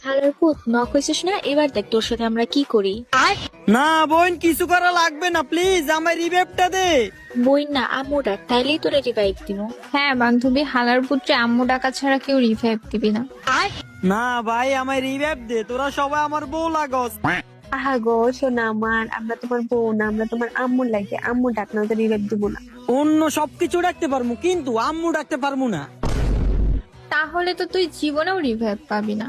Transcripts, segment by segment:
হালার পুত নক হয়েছিস না, এবার দেখ তোর সাথে আমরা কি করি। না বোন, কিছু করা লাগবে না, প্লিজ আমার রিভেপটা দে। বই না আম্মু ডাক, তাইলেই তোরে রিভাইভ দিব। হ্যাঁ বান্ধবী, হালার পুত্রে আম্মু ডাকা ছাড়া কেউ রিভাইভ দিবি না। না ভাই, আমার রিভেপ দে, তোরা সবাই আমার বউ লাগস। আহা গো শোনা আমার, আমরা তোমার বউ না, আমরা তোমার আম্মু লাগে। আম্মু ডাক না, ওদের রিভেপ দিব না। অন্য সবকিছু ডাকতে পারবো, কিন্তু আম্মু ডাকতে পারবো না। তাহলে তো তুই জীবনেও রিভাইভ পাবি না।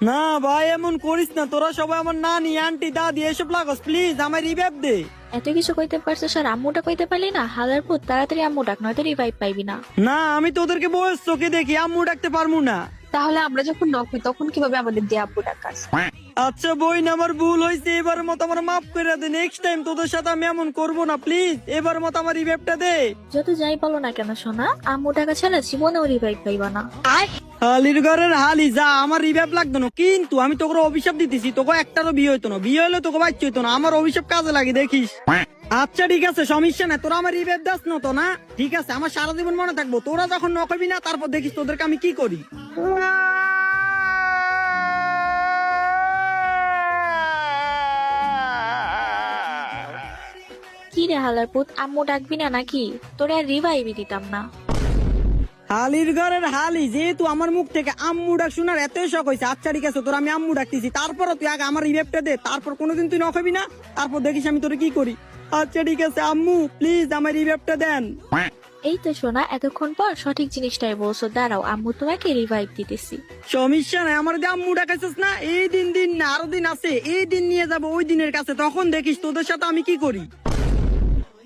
না ভাই, এমন করিস না, তোরা সবাই আমার নানি আন্টি দাদি এসব লাগস, প্লিজ আমার রিভেপ দে। এত কিছু কইতে পারছিস আর আম্মুটা কইতে পারলি না। হালার পুত তাড়াতাড়ি আম্মু ডাক, নয়তো রিভাইভ পাইবি না। না, আমি তোদেরকে বয়স চোখে দেখি, আম্মু ডাকতে পারবো না। তাহলে আমরা যখন নক হই তখন কিভাবে আমাদের দিয়ে আব্বু ডাকাস? আচ্ছা বোন, আমার ভুল হয়েছে, এবার মতো আমার মাফ করে দে। নেক্সট টাইম তোদের সাথে আমি এমন করবো না, প্লিজ এবার মতো আমার রিভেপটা দে। যত যাই বলো না কেন সোনা, আম্মু ডাকা ছাড়া জীবনেও রিভাইভ পাইবা না। হালির ঘরের হালি যা, আমার রিভেপ লাগতো না, কিন্তু আমি তোকে অভিশাপ দিতেছি, তোকে একটারও বিয়ে হইতো না, বিয়ে হলে তোকে বাচ্চা হইতো না, আমার অভিশাপ কাজে লাগে দেখিস। আচ্ছা ঠিক আছে, সমস্যা নাই, তোরা আমার রিভেপ দাস না তো না, ঠিক আছে, আমার সারা জীবন মনে থাকবো। তোরা যখন নকবি না, তারপর দেখিস তোদেরকে আমি কি করি। কি রে হালার পুত, আম্মু ডাকবি না নাকি? তোরে আর রিভাইভই দিতাম না। হালির ঘরের হালি, যেহেতু আমার মুখ থেকে আম্মু ডাক শোনার এতই শখ হয়েছে, আচ্ছা ঠিক আছে, তোর আমি আম্মু ডাকতেছি, তারপর তুই আগে আমার রিভেপটা দে, তারপর কোনোদিন তুই নখাবি না, তারপর দেখিস আমি তোরে কি করি। আচ্ছা ঠিক আছে আম্মু, প্লিজ আমার রিভেপটা দেন। এই তো সোনা, এতক্ষণ পর সঠিক জিনিসটাই বলছো। দাঁড়াও, আম্মু তোমাকে রিভাইভ দিতেছি। সমস্যা নাই, আমার যে আম্মু ডাকাইছিস না, এই দিন দিন না আরো দিন আছে, এই দিন নিয়ে যাবো ওই দিনের কাছে, তখন দেখিস তোদের সাথে আমি কি করি।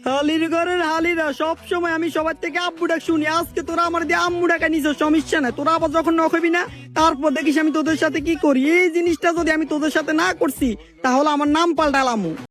হালির ঘরের হালিরা, সব সময় আমি সবার থেকে আব্বু ডাক শুনি, আজকে তোরা আমার দিয়ে আম্মু ডাকা নিছ, সমস্যা নাই, তোরা আবার যখন নখাবি না, তারপর দেখিস আমি তোদের সাথে কি করি। এই জিনিসটা যদি আমি তোদের সাথে না করছি, তাহলে আমার নাম পাল্টালামু।